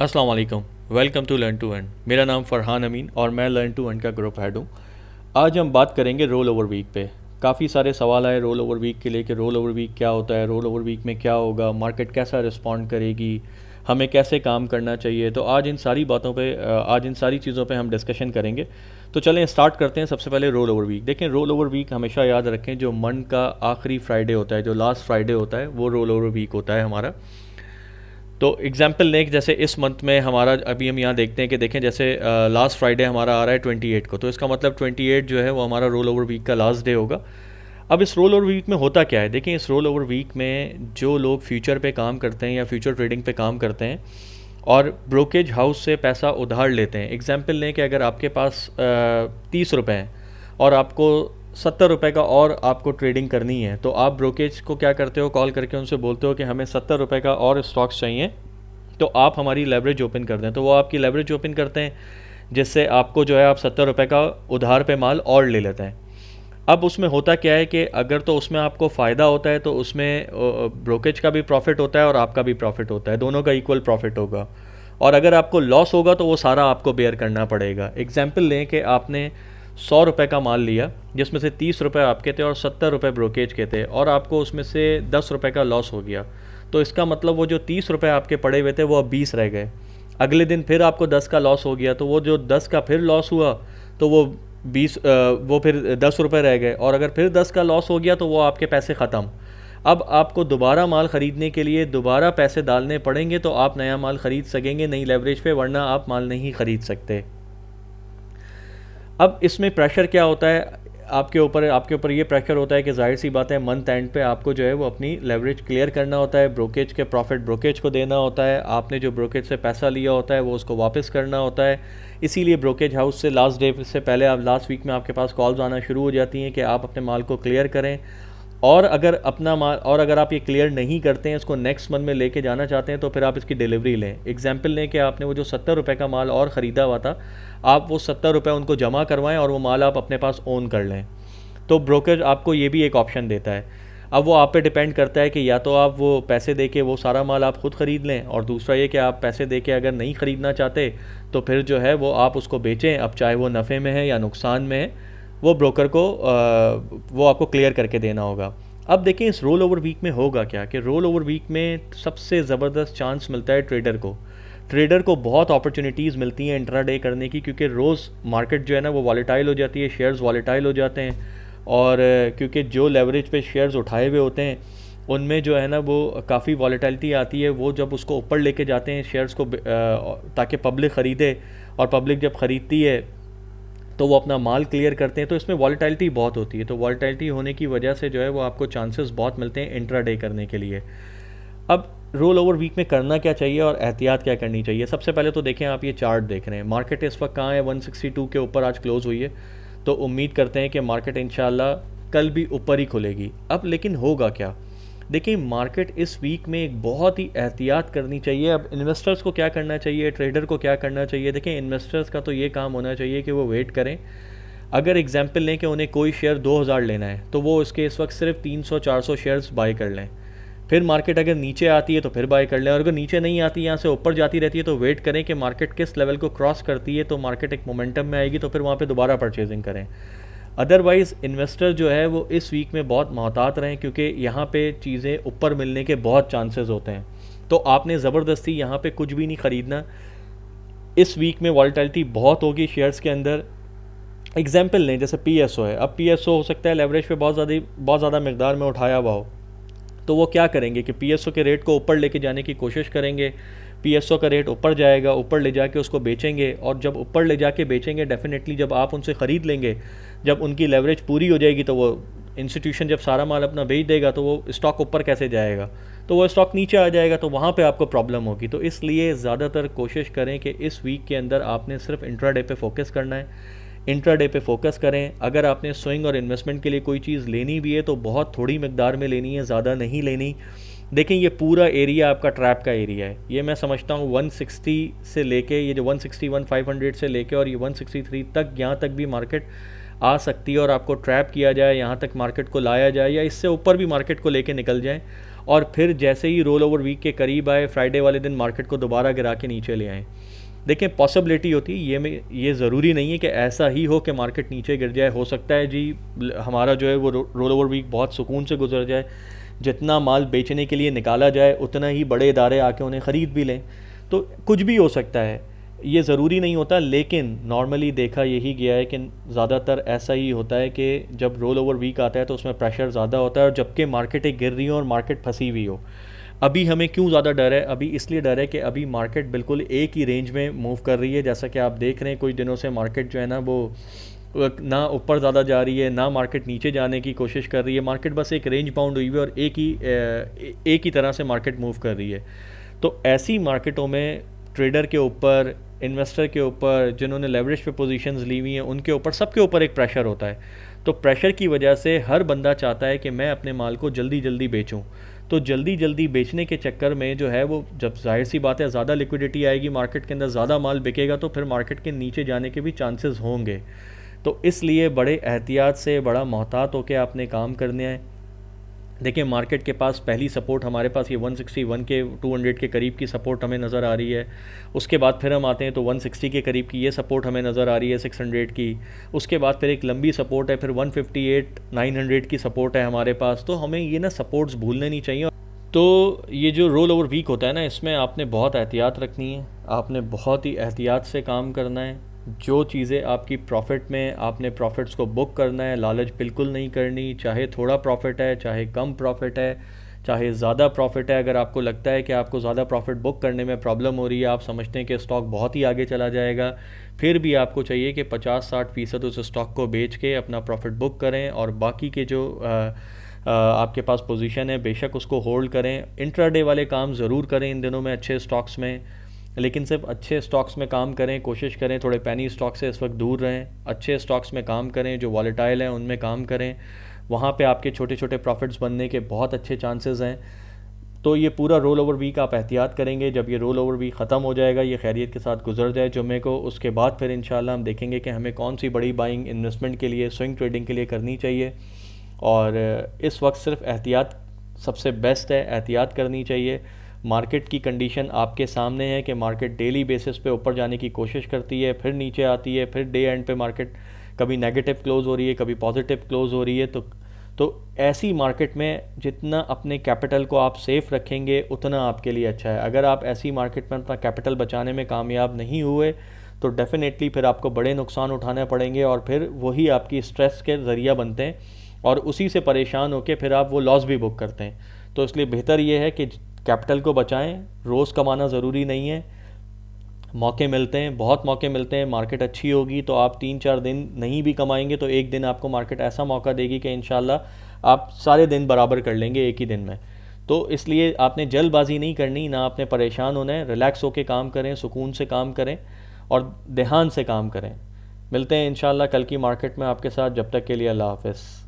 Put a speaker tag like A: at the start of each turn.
A: अस्सलाम वालेकुम। Welcome to learn to earn. मेरा नाम फ़रहान अमीन और मैं लर्न टू अर्न का ग्रुप हेड हूँ। आज हम बात करेंगे रोल ओवर वीक पे। काफ़ी सारे सवाल आए रोल ओवर वीक के लिए कि रोल ओवर वीक क्या होता है, रोल ओवर वीक में क्या होगा, मार्केट कैसा रिस्पॉन्ड करेगी, हमें कैसे काम करना चाहिए। तो आज इन सारी चीज़ों पे हम डिस्कशन करेंगे। तो चलें स्टार्ट करते हैं। सबसे पहले रोल ओवर वीक देखें। रोल ओवर वीक हमेशा याद रखें, जो मंथ का आखिरी फ्राइडे होता है, जो लास्ट फ्राइडे होता है, वो रोल ओवर वीक होता है हमारा। तो एग्जाम्पल लें, जैसे इस मंथ में हमारा अभी हम यहाँ देखते हैं कि देखें जैसे लास्ट फ्राइडे हमारा आ रहा है 28 को, तो इसका मतलब 28 जो है वो हमारा रोल ओवर वीक का लास्ट डे होगा। अब इस रोल ओवर वीक में होता क्या है, देखिए इस रोल ओवर वीक में जो लोग फ्यूचर पे काम करते हैं या फ्यूचर ट्रेडिंग पे काम करते हैं और ब्रोकेज हाउस से पैसा उधार लेते हैं। एग्जाम्पल लें कि अगर आपके पास 30 रुपये हैं और आपको 70 रुपये का और आपको ट्रेडिंग करनी है, तो आप ब्रोकेज को क्या करते हो, कॉल करके उनसे बोलते हो कि हमें 70 रुपये का और स्टॉक्स चाहिए, तो आप हमारी लेवरेज ओपन कर दें। तो वो आपकी लेवरेज ओपन करते हैं, जिससे आपको जो है आप 70 रुपये का उधार पे माल और ले लेते हैं। अब उसमें होता क्या है कि अगर तो उसमें आपको फ़ायदा होता है तो उसमें ब्रोकेज का भी प्रॉफिट होता है और आपका भी प्रॉफिट होता है, दोनों का इक्वल प्रॉफिट होगा। और अगर आपको लॉस होगा तो वो सारा आपको बेयर करना पड़ेगा। एग्जाम्पल लें कि आपने 100 रुपये का माल लिया, जिसमें से 30 रुपये आपके थे और 70 रुपये ब्रोकेज के थे, और आपको उसमें से 10 रुपये का लॉस हो गया। तो इसका मतलब वो जो 30 रुपये आपके पड़े हुए थे वो अब 20 रह गए। अगले दिन फिर आपको 10 का लॉस हो गया, तो वो जो 10 का फिर लॉस हुआ, तो वो 20 वो फिर 10 रुपये रह गए। और अगर फिर 10 का लॉस हो गया तो वो आपके पैसे ख़त्म। अब आपको दोबारा माल ख़रीदने के लिए दोबारा पैसे डालने पड़ेंगे, तो आप नया माल ख़रीद सकेंगे नई लेवरेज पे, वरना आप माल नहीं ख़रीद सकते। अब इसमें प्रेशर क्या होता है आपके ऊपर ये प्रेशर होता है कि जाहिर सी बात है मंथ एंड पे आपको जो है वो अपनी लेवरेज क्लियर करना होता है, ब्रोकेज के प्रॉफिट ब्रोकेज को देना होता है, आपने जो ब्रोकेज से पैसा लिया होता है वो उसको वापस करना होता है। इसीलिए ब्रोकेज हाउस से लास्ट डे से पहले, आप लास्ट वीक में आपके पास कॉल्स आना शुरू हो जाती हैं कि आप अपने माल को क्लियर करें। और अगर आप ये क्लियर नहीं करते हैं, इसको नेक्स्ट मंथ में लेके जाना चाहते हैं, तो फिर आप इसकी डिलीवरी लें। एग्जाम्पल लें कि आपने वो जो 70 रुपये का माल और ख़रीदा हुआ था, आप वो 70 रुपये उनको जमा करवाएं और वो माल आप अपने पास ओन कर लें। तो ब्रोकर आपको ये भी एक ऑप्शन देता है। अब वो आप पे डिपेंड करता है कि या तो आप वो पैसे दे के वो सारा माल आप ख़ुद ख़रीद लें, और दूसरा ये कि आप पैसे दे के अगर नहीं ख़रीदना चाहते तो फिर जो है वो आप उसको बेचें। अब चाहे वो नफ़े में है या नुकसान में है, वो ब्रोकर को वो आपको क्लियर करके देना होगा। अब देखिए इस रोल ओवर वीक में होगा क्या, कि रोल ओवर वीक में सबसे ज़बरदस्त चांस मिलता है ट्रेडर को बहुत अपॉर्चुनिटीज़ मिलती हैं इंट्राडे करने की, क्योंकि रोज़ मार्केट जो है ना वो वॉलेटाइल हो जाती है, शेयर्स वॉलेटाइल हो जाते हैं। और क्योंकि जो लेवरेज पे शेयर्स उठाए हुए होते हैं उनमें जो है ना वो काफ़ी वॉलेटिलिटी आती है। वो जब उसको ऊपर लेके जाते हैं शेयर्स को, ताकि पब्लिक ख़रीदे, और पब्लिक जब ख़रीदती है तो वो अपना माल क्लियर करते हैं, तो इसमें वॉलेटिलिटी बहुत होती है। तो वॉलेटिलिटी होने की वजह से जो है वो आपको चांसेस बहुत मिलते हैं इंट्राडे करने के लिए। अब रोल ओवर वीक में करना क्या चाहिए और एहतियात क्या करनी चाहिए। सबसे पहले तो देखें, आप ये चार्ट देख रहे हैं, मार्केट इस वक्त कहाँ है, 162 के ऊपर आज क्लोज़ हुई है। तो उम्मीद करते हैं कि मार्केट इंशाल्लाह कल भी ऊपर ही खुलेगी। अब लेकिन होगा क्या, देखिए मार्केट इस वीक में एक बहुत ही एहतियात करनी चाहिए। अब इन्वेस्टर्स को क्या करना चाहिए, ट्रेडर को क्या करना चाहिए। देखिए इन्वेस्टर्स का तो ये काम होना चाहिए कि वो वेट करें। अगर एग्जाम्पल लें कि उन्हें कोई शेयर 2000 लेना है, तो वो उसके इस वक्त सिर्फ 300-400 शेयर्स बाय कर लें। फिर मार्केट अगर नीचे आती है तो फिर बाय कर लें, और अगर नीचे नहीं आती, यहाँ से ऊपर जाती रहती है, तो वेट करें कि मार्केट किस लेवल को क्रॉस करती है, तो मार्केट एक मोमेंटम में आएगी, तो फिर वहाँ पे दोबारा परचेजिंग करें। अदरवाइज़ इन्वेस्टर जो है वो इस वीक में बहुत मोहतात रहें, क्योंकि यहाँ पे चीज़ें ऊपर मिलने के बहुत चांसेस होते हैं। तो आपने ज़बरदस्ती यहाँ पे कुछ भी नहीं ख़रीदना। इस वीक में वॉलेटिलिटी बहुत होगी शेयर्स के अंदर। एग्जाम्पल लें जैसे पीएसओ है, अब पीएसओ हो सकता है लेवरेज पे बहुत ज़्यादा मकदार में उठाया हुआ हो, तो वो क्या करेंगे कि पीएसओ के रेट को ऊपर लेके जाने की कोशिश करेंगे। पीएसओ का रेट ऊपर जाएगा, ऊपर ले जाके उसको बेचेंगे, और जब ऊपर ले जाके बेचेंगे, डेफिनेटली जब आप उनसे ख़रीद लेंगे, जब उनकी लेवरेज पूरी हो जाएगी, तो वो इंस्टीट्यूशन जब सारा माल अपना बेच देगा तो वो स्टॉक ऊपर कैसे जाएगा, तो वो स्टॉक नीचे आ जाएगा, तो वहाँ पे आपको प्रॉब्लम होगी। तो इसलिए ज़्यादातर कोशिश करें कि इस वीक के अंदर आपने सिर्फ इंट्राडे पे फोकस करना है, इंट्राडे पे फोकस करें। अगर आपने स्विंग और इन्वेस्टमेंट के लिए कोई चीज़ लेनी भी है तो बहुत थोड़ी मकदार में लेनी है, ज़्यादा नहीं लेनी। देखें ये पूरा एरिया आपका ट्रैप का एरिया है। ये मैं समझता हूँ 160 से लेके, ये जो 161 500 से लेके और ये 163 तक, यहाँ तक भी मार्केट आ सकती है, और आपको ट्रैप किया जाए, यहाँ तक मार्केट को लाया जाए, या इससे ऊपर भी मार्केट को लेके निकल जाए, और फिर जैसे ही रोल ओवर वीक के करीब आए, फ्राइडे वाले दिन मार्केट को दोबारा गिरा के नीचे ले आए। देखें, पॉसिबिलिटी होती है ये ज़रूरी नहीं है कि ऐसा ही हो कि मार्केट नीचे गिर जाए। हो सकता है जी हमारा जो है वो रोल ओवर वीक बहुत सुकून से गुजर जाए, जितना माल बेचने के लिए निकाला जाए उतना ही बड़े इदारे आके उन्हें ख़रीद भी लें, तो कुछ भी हो सकता है, ये ज़रूरी नहीं होता। लेकिन नॉर्मली देखा यही गया है कि ज़्यादातर ऐसा ही होता है कि जब रोल ओवर वीक आता है तो उसमें प्रेशर ज़्यादा होता है, और जबकि मार्केटें गिर रही हो और मार्केट फंसी हुई हो। अभी हमें क्यों ज़्यादा डर है? अभी इसलिए डर है कि अभी मार्केट बिल्कुल एक ही रेंज में मूव कर रही है। जैसा कि आप देख रहे हैं कुछ दिनों से मार्केट जो है ना वो ना ऊपर ज़्यादा जा रही है, ना मार्केट नीचे जाने की कोशिश कर रही है। मार्केट बस एक रेंज बाउंड हुई है और एक ही तरह से मार्केट मूव कर रही है। तो ऐसी मार्केटों में ट्रेडर के ऊपर, इन्वेस्टर के ऊपर, जिन्होंने लेवरेज पे पोजीशंस ली हुई हैं, उनके ऊपर, सबके ऊपर एक प्रेशर होता है। तो प्रेशर की वजह से हर बंदा चाहता है कि मैं अपने माल को जल्दी जल्दी बेचूं। तो जल्दी जल्दी बेचने के चक्कर में जो है वो, जब जाहिर सी बात है ज़्यादा लिक्विडिटी आएगी मार्केट के अंदर, ज़्यादा माल बिकेगा, तो फिर मार्केट के नीचे जाने के भी चांसेस होंगे। तो इसलिए बड़े एहतियात से, बड़ा मोहतात होकर आपने काम करने हैं। देखिए, मार्केट के पास पहली सपोर्ट हमारे पास ये 161 के 200 के करीब की सपोर्ट हमें नज़र आ रही है। उसके बाद फिर हम आते हैं तो 160 के करीब की ये सपोर्ट हमें नज़र आ रही है 600 की। उसके बाद फिर एक लंबी सपोर्ट है, फिर 158 900 की सपोर्ट है हमारे पास। तो हमें ये ना सपोर्ट्स भूलने नहीं चाहिए। तो ये जो रोल ओवर वीक होता है ना, इसमें आपने बहुत एहतियात रखनी है, आपने बहुत ही एहतियात से काम करना है। जो चीज़ें आपकी प्रॉफिट में, आपने प्रॉफिट्स को बुक करना है, लालच बिल्कुल नहीं करनी। चाहे थोड़ा प्रॉफिट है, चाहे कम प्रॉफिट है, चाहे ज़्यादा प्रॉफिट है, अगर आपको लगता है कि आपको ज़्यादा प्रॉफिट बुक करने में प्रॉब्लम हो रही है, आप समझते हैं कि स्टॉक बहुत ही आगे चला जाएगा, फिर भी आपको चाहिए कि 50-60% उस स्टॉक को बेच के अपना प्रॉफिट बुक करें, और बाकी के जो आपके पास पोजीशन है बेशक उसको होल्ड करें। इंट्राडे वाले काम ज़रूर करें इन दिनों में अच्छे स्टॉक्स में, लेकिन सिर्फ अच्छे स्टॉक्स में काम करें, कोशिश करें थोड़े पैनी स्टॉक से इस वक्त दूर रहें। अच्छे स्टॉक्स में काम करें, जो वॉलेटाइल हैं उनमें काम करें, वहाँ पे आपके छोटे छोटे प्रॉफिट्स बनने के बहुत अच्छे चांसेस हैं। तो ये पूरा रोल ओवर वीक आप एहतियात करेंगे। जब ये रोल ओवर वीक ख़त्म हो जाएगा, ये खैरियत के साथ गुजर जाए जुम्मे को, उसके बाद फिर इंशाल्लाह हम देखेंगे कि हमें कौन सी बड़ी बाइंग इन्वेस्टमेंट के लिए, स्विंग ट्रेडिंग के लिए करनी चाहिए। और इस वक्त सिर्फ एहतियात सबसे बेस्ट है, एहतियात करनी चाहिए। मार्केट की कंडीशन आपके सामने है कि मार्केट डेली बेसिस पे ऊपर जाने की कोशिश करती है, फिर नीचे आती है, फिर डे एंड पे मार्केट कभी नेगेटिव क्लोज हो रही है, कभी पॉजिटिव क्लोज हो रही है। तो ऐसी मार्केट में जितना अपने कैपिटल को आप सेफ़ रखेंगे उतना आपके लिए अच्छा है। अगर आप ऐसी मार्केट में अपना कैपिटल बचाने में कामयाब नहीं हुए तो डेफिनेटली फिर आपको बड़े नुकसान उठाने पड़ेंगे, और फिर वही आपकी स्ट्रेस के ज़रिया बनते हैं, और उसी से परेशान होकर फिर आप वो लॉस भी बुक करते हैं। तो इसलिए बेहतर ये है कि कैपिटल को बचाएं। रोज़ कमाना ज़रूरी नहीं है, मौके मिलते हैं, बहुत मौके मिलते हैं। मार्केट अच्छी होगी तो आप 3-4 दिन नहीं भी कमाएंगे तो एक दिन आपको मार्केट ऐसा मौका देगी कि इंशाल्लाह आप सारे दिन बराबर कर लेंगे एक ही दिन में। तो इसलिए आपने जल्दबाजी नहीं करनी, ना आपने परेशान होना है। रिलैक्स होकर काम करें, सुकून से काम करें और ध्यान से काम करें। मिलते हैं इंशाल्लाह कल की मार्केट में आपके साथ। जब तक के लिए अल्लाह हाफ़िज़।